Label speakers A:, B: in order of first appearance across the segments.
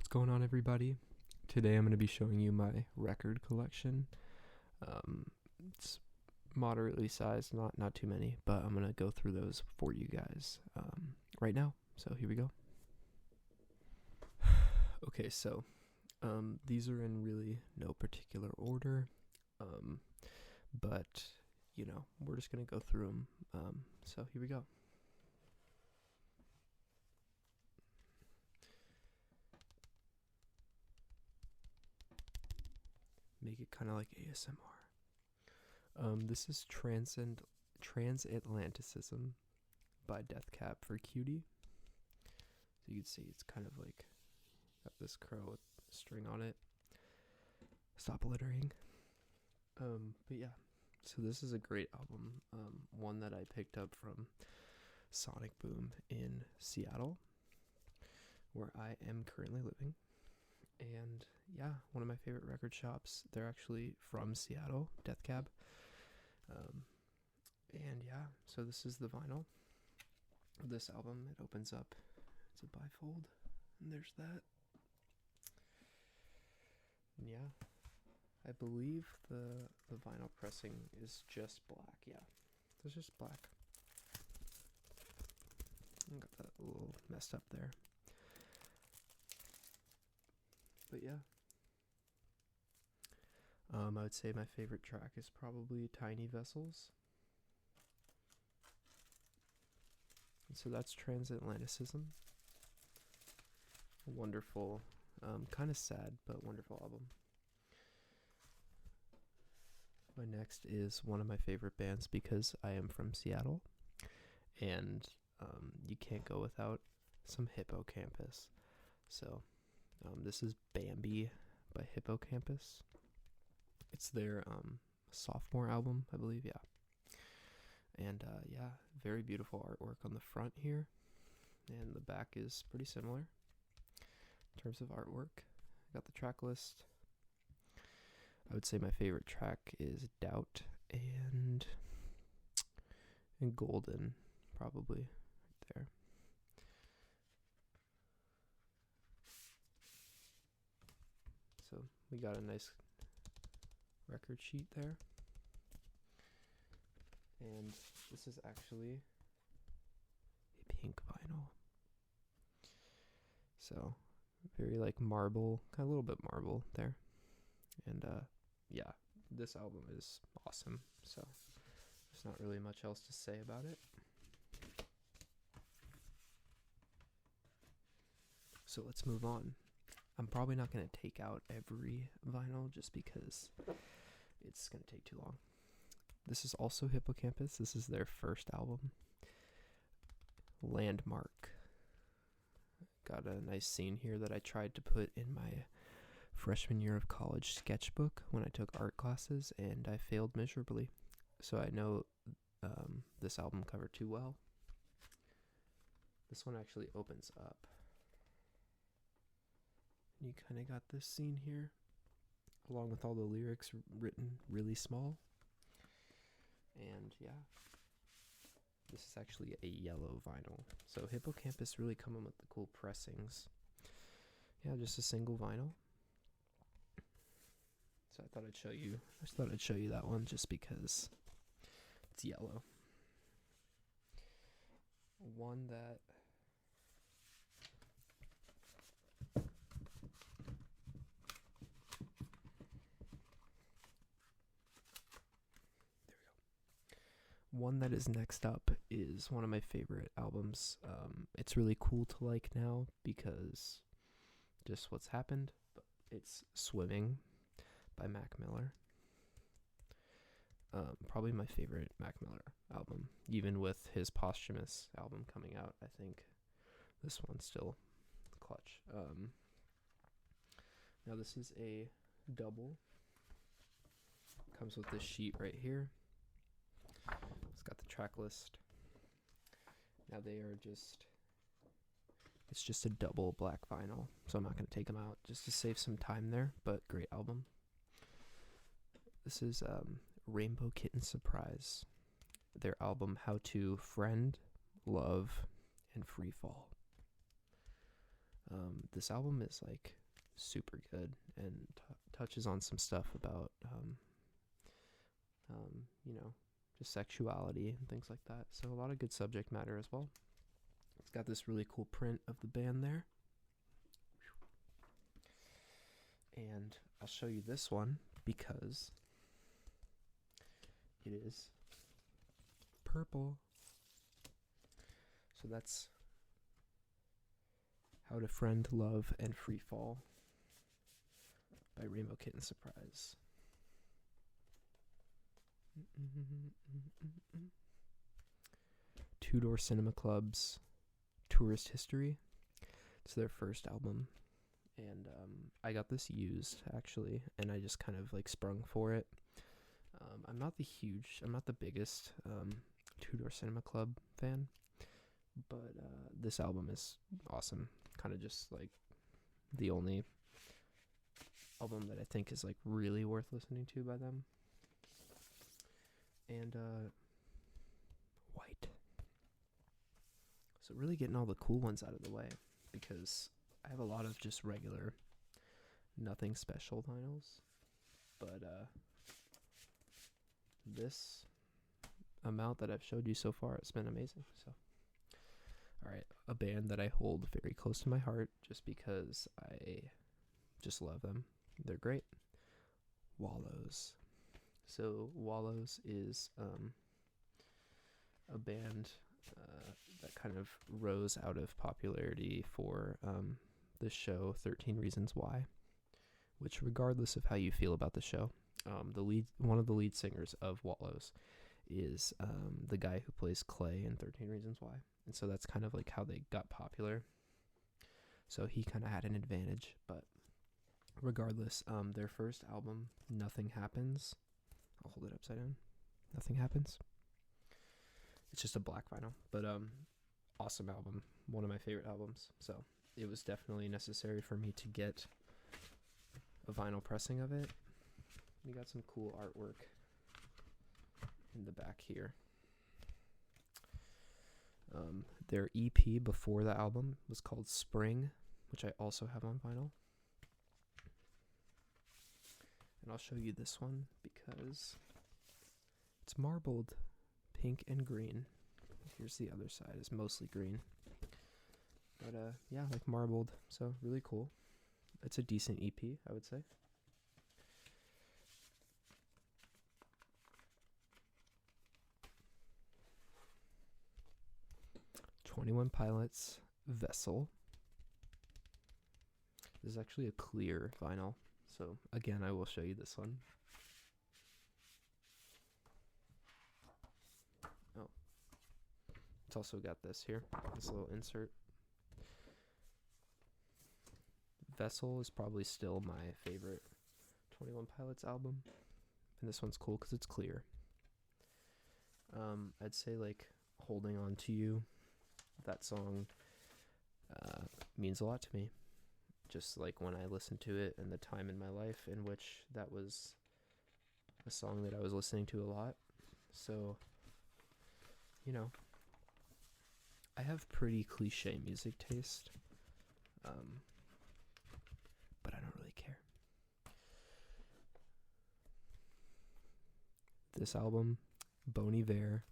A: going on, everybody? Today I'm going to be showing you my record collection. It's moderately sized, not too many, but I'm going to go through those for you guys right now. So here we go. Okay, so these are in really no particular order, but we're just going to go through them. So here we go. Make it kind of like ASMR. This is Transatlanticism by Death Cab for Cutie. So you can see it's kind of like got this crow with a string on it. Stop littering. But yeah, so this is a great album. One that I picked up from Sonic Boom in Seattle, where I am currently living. And yeah, one of my favorite record shops. They're actually from Seattle, Death Cab. And yeah, so this is the vinyl of this album. It opens up. It's a bifold, and there's that. And yeah, I believe the vinyl pressing is just black. Yeah, it's just black. I got that a little messed up there. But yeah, I would say my favorite track is probably Tiny Vessels. And so that's Transatlanticism. A wonderful, kind of sad, but wonderful album. My next is one of my favorite bands because I am from Seattle, and you can't go without some Hippocampus. So this is Bambi by Hippocampus. It's their sophomore album, I believe, yeah. And yeah, very beautiful artwork on the front here. And the back is pretty similar in terms of artwork. I got the track list. I would say my favorite track is Doubt and Golden, probably, right there. So we got a nice record sheet there. And this is actually a pink vinyl. So very like marble, kind of a little bit marble there. And yeah, this album is awesome. So there's not really much else to say about it. So let's move on. I'm probably not going to take out every vinyl just because it's going to take too long. This is also Hippocampus. This is their first album, Landmark. Got a nice scene here that I tried to put in my freshman year of college sketchbook when I took art classes, and I failed miserably. So I know this album cover too well. This one actually opens up. You kind of got this scene here, along with all the lyrics written really small. And yeah, this is actually a yellow vinyl. So Hippocampus really coming with the cool pressings. Yeah, just a single vinyl. So I thought I'd show you. I just thought I'd show you that one just because it's yellow. One that One that is next up is one of my favorite albums. It's really cool to like now because just what's happened. But it's Swimming by Mac Miller. Probably my favorite Mac Miller album. Even with his posthumous album coming out, I think this one's still clutch. Now this is a double. Comes with this sheet right here. It's got the track list. Now it's just a double black vinyl, so I'm not going to take them out just to save some time there, but great album. This is Rainbow Kitten Surprise, their album How to Friend, Love, and Free Fall. This album is like super good and touches on some stuff about, you know, just sexuality and things like that. So a lot of good subject matter as well. It's got this really cool print of the band there. And I'll show you this one because it is purple. So that's How to Friend, Love, and Free Fall by Rainbow Kitten Surprise. Two Door Cinema Club's Tourist History. It's their first album. And I got this used, actually, and I just kind of like sprung for it. I'm not the biggest Two Door Cinema Club fan, but this album is awesome. Kind of just like the only album that I think is like really worth listening to by them. And White. So really getting all the cool ones out of the way, because I have a lot of just regular, nothing special vinyls, but this amount that I've showed you so far, it's been amazing. So, all right, a band that I hold very close to my heart just because I just love them. They're great. Wallows. So Wallows is a band that kind of rose out of popularity for the show 13 Reasons Why, which, regardless of how you feel about the show, one of the lead singers of Wallows is the guy who plays Clay in 13 Reasons Why. And so that's kind of like how they got popular. So he kind of had an advantage. But regardless, their first album, Nothing Happens. I'll hold it upside down. Nothing Happens. It's just a black vinyl. But awesome album. One of my favorite albums. So it was definitely necessary for me to get a vinyl pressing of it. We got some cool artwork in the back here. Their EP before the album was called Spring, which I also have on vinyl. And I'll show you this one because it's marbled pink and green. Here's the other side. It's mostly green. But yeah, like marbled. So really cool. It's a decent EP, I would say. 21 Pilots, Vessel. This is actually a clear vinyl. So again, I will show you this one. Oh. It's also got this here, this little insert. Vessel is probably still my favorite 21 Pilots album. And this one's cool because it's clear. I'd say like Holding On To You, that song means a lot to me. Just like when I listened to it and the time in my life in which that was a song that I was listening to a lot. So, you know, I have pretty cliche music taste, but I don't really care. This album, Bon Iver,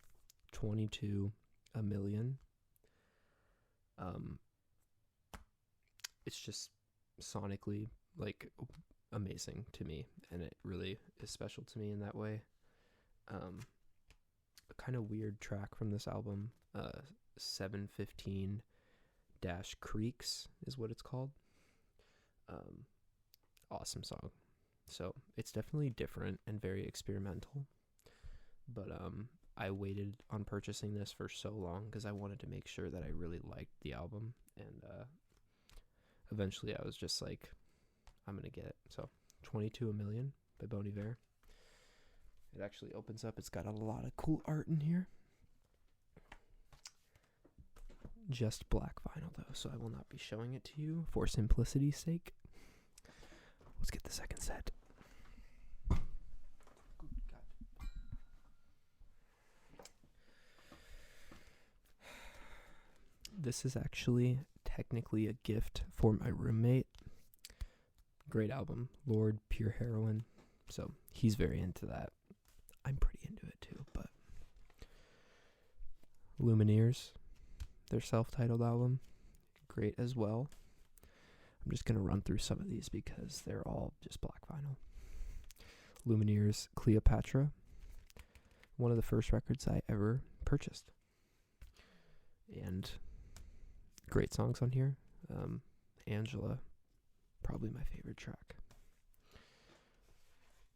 A: 22, A Million. It's just sonically like amazing to me, and it really is special to me in that way. A kind of weird track from this album, 715 Creeks is what it's called. Awesome song. So it's definitely different and very experimental, but I waited on purchasing this for so long because I wanted to make sure that I really liked the album, and eventually I was just like, I'm gonna get it. So 22 A Million by Bon Iver. It actually opens up. It's got a lot of cool art in here. Just black vinyl though, so I will not be showing it to you for simplicity's sake. Let's get the second set. This is actually technically a gift for my roommate. Great album. Lord, Pure Heroine. So he's very into that. I'm pretty into it too, but Lumineers, their self-titled album, great as well. I'm just going to run through some of these because they're all just black vinyl. Lumineers, Cleopatra, one of the first records I ever purchased. And great songs on here. Angela, probably my favorite track.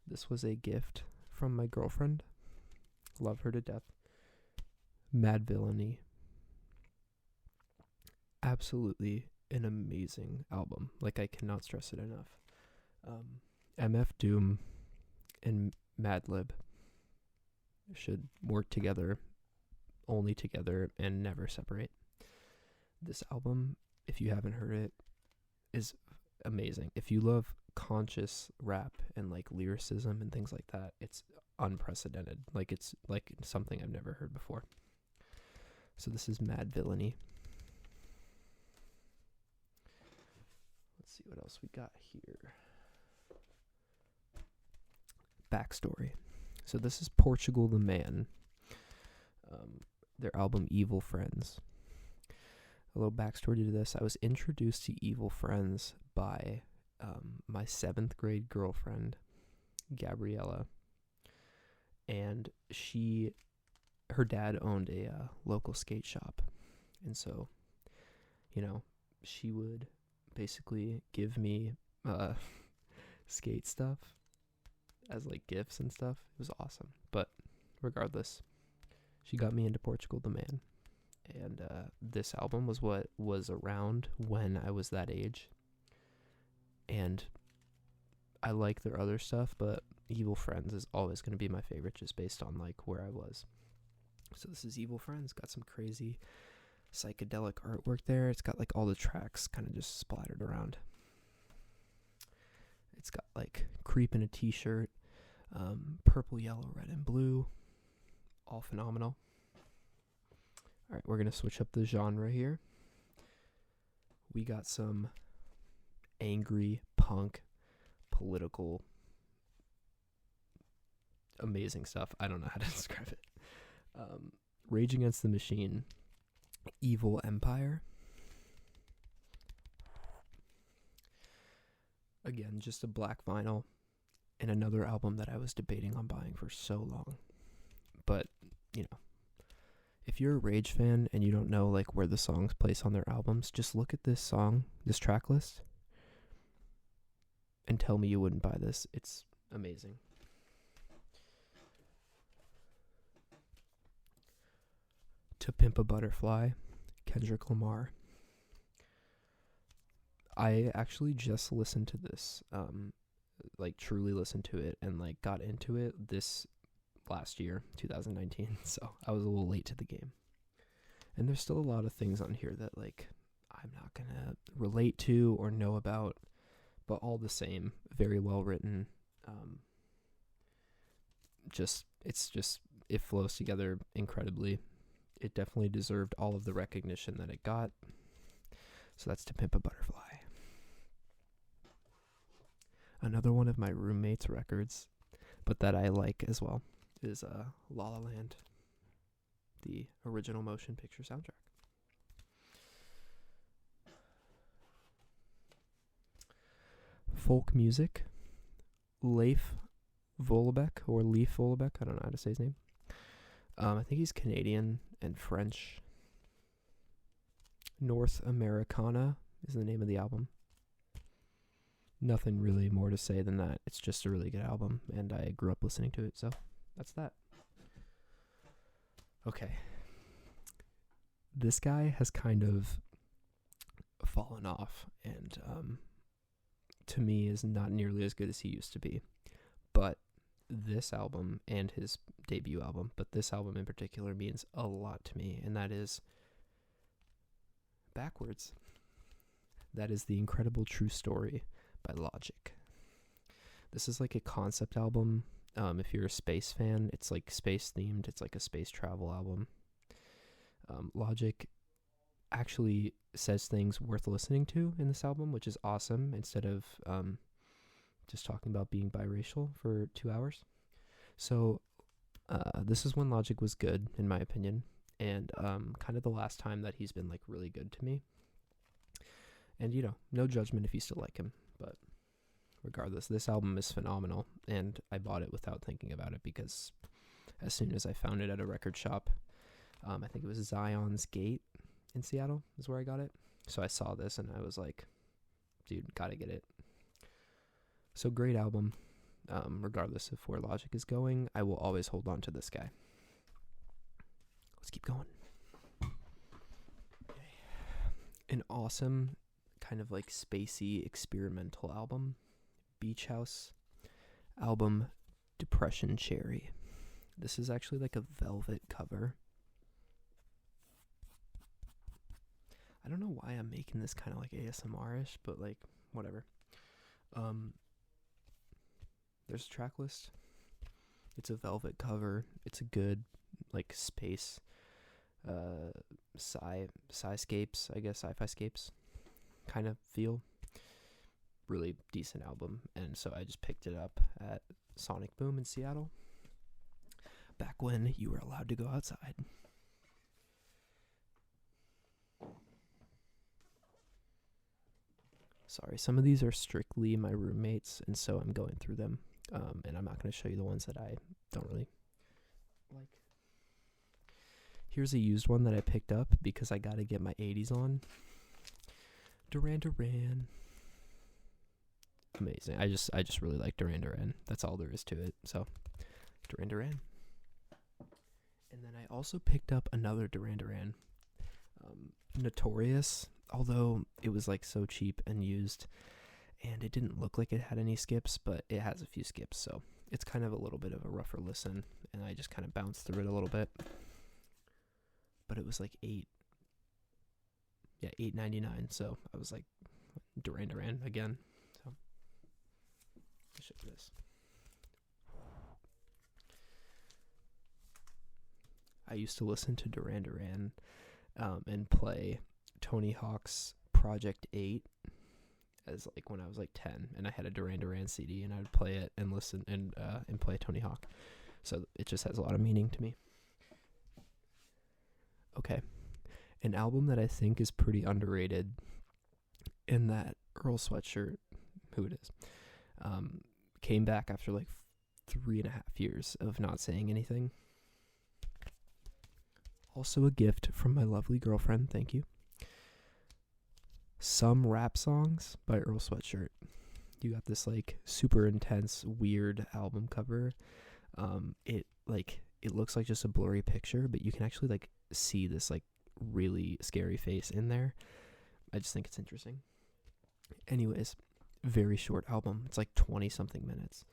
A: This was a gift from my girlfriend. Love her to death. Madvillainy. Absolutely an amazing album. Like, I cannot stress it enough. MF Doom and Madlib should work together, only together, and never separate. This album, if you haven't heard it, is amazing. If you love conscious rap and like lyricism and things like that, it's unprecedented. Like, it's like something I've never heard before. So this is Madvillainy. Let's see what else we got here. Backstory. So this is Portugal the Man. Their album Evil Friends. A little backstory to this. I was introduced to Evil Friends by my 7th grade girlfriend, Gabriella. And her dad owned a local skate shop. And so, she would basically give me skate stuff as like gifts and stuff. It was awesome. But regardless, she got me into Portugal the Man. And this album was what was around when I was that age. And I like their other stuff, but Evil Friends is always going to be my favorite just based on like where I was. So this is Evil Friends. Got some crazy psychedelic artwork there. It's got like all the tracks kind of just splattered around. It's got like Creep in a t-shirt, purple, yellow, red, and blue. All phenomenal. All right, we're going to switch up the genre here. We got some angry punk, political, amazing stuff. I don't know how to describe it. Rage Against the Machine, Evil Empire. Again, just a black vinyl, and another album that I was debating on buying for so long. But, if you're a Rage fan and you don't know like where the songs place on their albums, just look at this track list, and tell me you wouldn't buy this. It's amazing. To Pimp a Butterfly, Kendrick Lamar. I actually just listened to this, truly listened to it and like got into it this last year, 2019. So I was a little late to the game. And there's still a lot of things on here that like I'm not gonna relate to or know about, but all the same, very well written. It flows together incredibly. It definitely deserved all of the recognition that it got. So that's To Pimp a Butterfly. Another one of my roommate's records, but that I like as well, is La La Land, the original motion picture soundtrack. Folk music, Leif Volbeck, or Leif Volbeck, I don't know how to say his name. I think he's Canadian and French. North Americana is the name of the album. Nothing really more to say than that. It's just a really good album, and I grew up listening to it, so that's that. Okay. This guy has kind of fallen off, and to me is not nearly as good as he used to be. But this album and his debut album, but this album in particular means a lot to me, and that is Backwards. That is The Incredible True Story by Logic. This is like a concept album. If you're a space fan, it's like space themed. It's like a space travel album. Logic actually says things worth listening to in this album, which is awesome. Instead of just talking about being biracial for 2 hours. So this is when Logic was good, in my opinion, and kind of the last time that he's been like really good to me. And no judgment if you still like him, but regardless, this album is phenomenal, and I bought it without thinking about it because as soon as I found it at a record shop, I think it was Zion's Gate in Seattle is where I got it. So I saw this and I was like, dude, gotta get it. So great album. Regardless of where Logic is going, I will always hold on to this guy. Let's keep going. Okay. An awesome kind of like spacey experimental album, Beach House album, Depression Cherry. This is actually like a velvet cover. I don't know why I'm making this kind of like ASMR-ish, but like whatever. There's a track list. It's a velvet cover. It's a good like space sci-scapes, I guess, sci-fi scapes kind of feel. Really decent album, and so I just picked it up at Sonic Boom in Seattle back when you were allowed to go outside. Sorry, some of these are strictly my roommates, and so I'm going through them, and I'm not going to show you the ones that I don't really like. Here's a used one that I picked up because I got to get my 80s on. Duran Duran. Amazing. I just really like Duran Duran. That's all there is to it. So, Duran Duran. And then I also picked up another Duran Duran. Notorious, although it was like so cheap and used, and it didn't look like it had any skips, but it has a few skips, so it's kind of a little bit of a rougher listen, and I just kind of bounced through it a little bit. But it was like $8.99, so I was like, Duran Duran again. So I'll show you this. I used to listen to Duran Duran and play Tony Hawk's Project 8 as like when I was like 10, and I had a Duran Duran CD, and I would play it and listen and play Tony Hawk. So it just has a lot of meaning to me. Okay, an album that I think is pretty underrated, in that Earl Sweatshirt, who it is, came back after like 3.5 years of not saying anything. Also a gift from my lovely girlfriend, thank you. Some Rap Songs by Earl Sweatshirt. You got this like super intense, weird album cover. It looks like just a blurry picture, but you can actually like see this like really scary face in there. I just think it's interesting. Anyways, very short album. It's like 20 something minutes.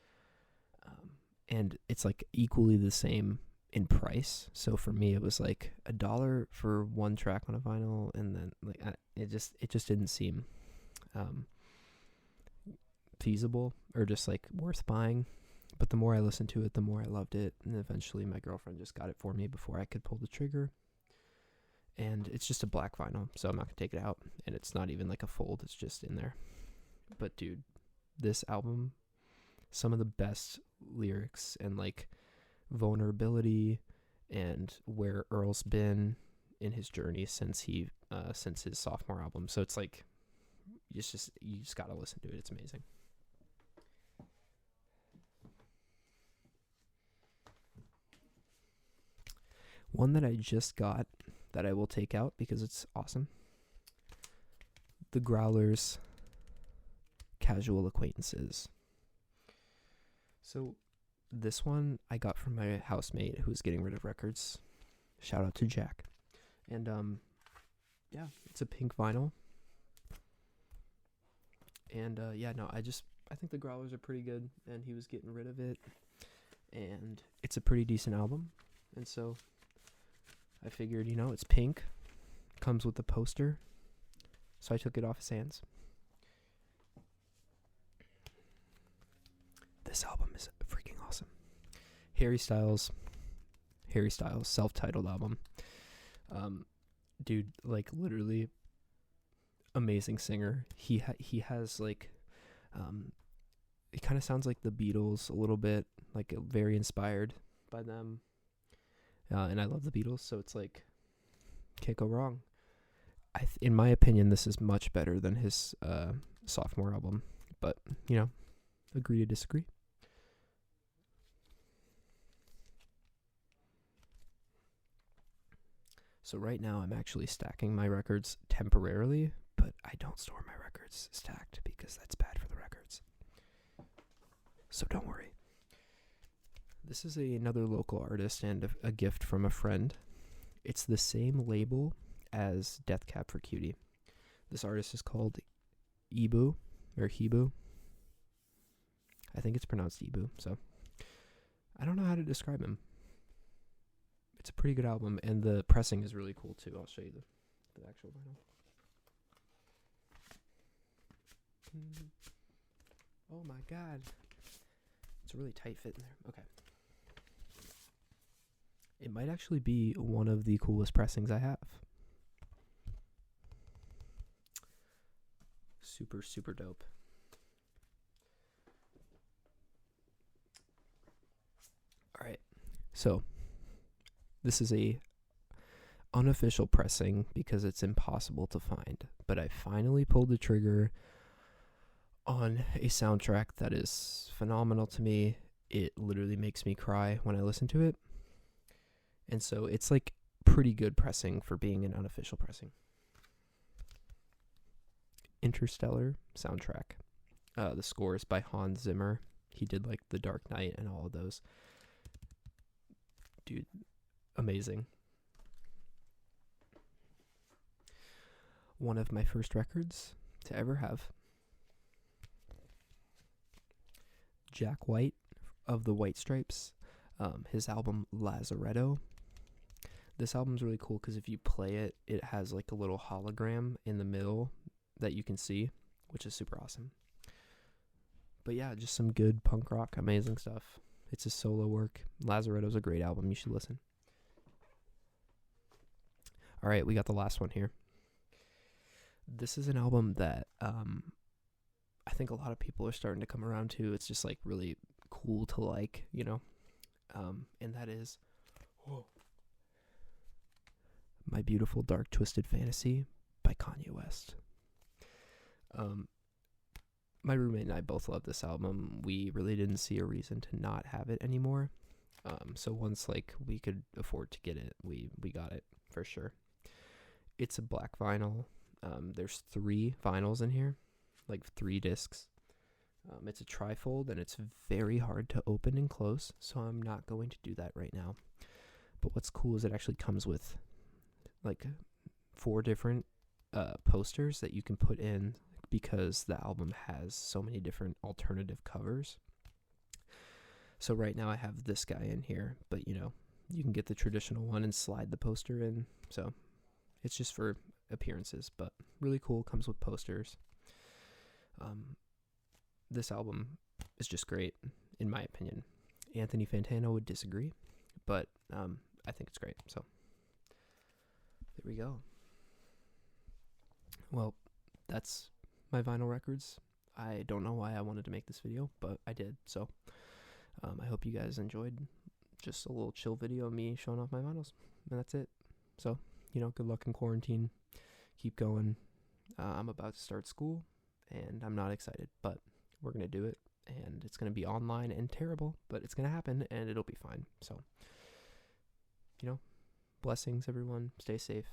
A: And it's like equally the same in price. So for me, it was like $1 for one track on a vinyl, and then like it just didn't seem feasible or just like worth buying. But the more I listened to it, the more I loved it, and eventually my girlfriend just got it for me before I could pull the trigger. And it's just a black vinyl, so I'm not gonna take it out, and it's not even like a fold, it's just in there. But dude, this album, some of the best lyrics and like vulnerability, and where Earl's been in his journey since his sophomore album. So it's like you just gotta listen to it. It's amazing. One that I just got that I will take out because it's awesome. The Growlers, Casual Acquaintances. So this one I got from my housemate who's getting rid of records. Shout out to Jack. And yeah, it's a pink vinyl. And I think the Growlers are pretty good, and he was getting rid of it. And it's a pretty decent album. And so I figured, it's pink, comes with a poster, so I took it off his hands. This album is freaking awesome. Harry Styles, self-titled album. Dude, like literally amazing singer. He has like it kind of sounds like the Beatles a little bit, like very inspired by them. And I love the Beatles, so it's like, can't go wrong. In my opinion, this is much better than his sophomore album, but, agree to disagree. So right now I'm actually stacking my records temporarily, but I don't store my records stacked because that's bad for the records. So don't worry. This is another local artist and a gift from a friend. It's the same label as Death Cab for Cutie. This artist is called Ibu, or Hibu. I think it's pronounced Ibu, so I don't know how to describe him. It's a pretty good album, and the pressing is really cool too. I'll show you the actual vinyl. Oh my god. It's a really tight fit in there. Okay. It might actually be one of the coolest pressings I have. Super, super dope. Alright, so this is a unofficial pressing because it's impossible to find, but I finally pulled the trigger on a soundtrack that is phenomenal to me. It literally makes me cry when I listen to it. And so it's like pretty good pressing for being an unofficial pressing. Interstellar soundtrack. The score is by Hans Zimmer. He did like The Dark Knight and all of those. Dude, amazing. One of my first records to ever have. Jack White of the White Stripes. His album Lazaretto. This album's really cool because if you play it, it has like a little hologram in the middle that you can see, which is super awesome. But yeah, just some good punk rock, amazing stuff. It's a solo work. Lazaretto's a great album. You should listen. All right, we got the last one here. This is an album that I think a lot of people are starting to come around to. It's just like really cool to like, and that is My Beautiful Dark Twisted Fantasy by Kanye West. My roommate and I both love this album. We really didn't see a reason to not have it anymore. So once like we could afford to get it, we got it for sure. It's a black vinyl. There's 3 vinyls in here, like 3 discs. It's a trifold and it's very hard to open and close, so I'm not going to do that right now. But what's cool is it actually comes with like 4 different posters that you can put in because the album has so many different alternative covers. So right now I have this guy in here, but you can get the traditional one and slide the poster in. So it's just for appearances, but really cool. Comes with posters. This album is just great, in my opinion. Anthony Fantano would disagree, but I think it's great. So there we go. Well, that's my vinyl records. I don't know why I wanted to make this video, but I did. So I hope you guys enjoyed just a little chill video of me showing off my vinyls. And that's it. So, good luck in quarantine. Keep going. I'm about to start school, and I'm not excited, but we're going to do it. And it's going to be online and terrible, but it's going to happen, and it'll be fine. So, blessings, everyone. Stay safe.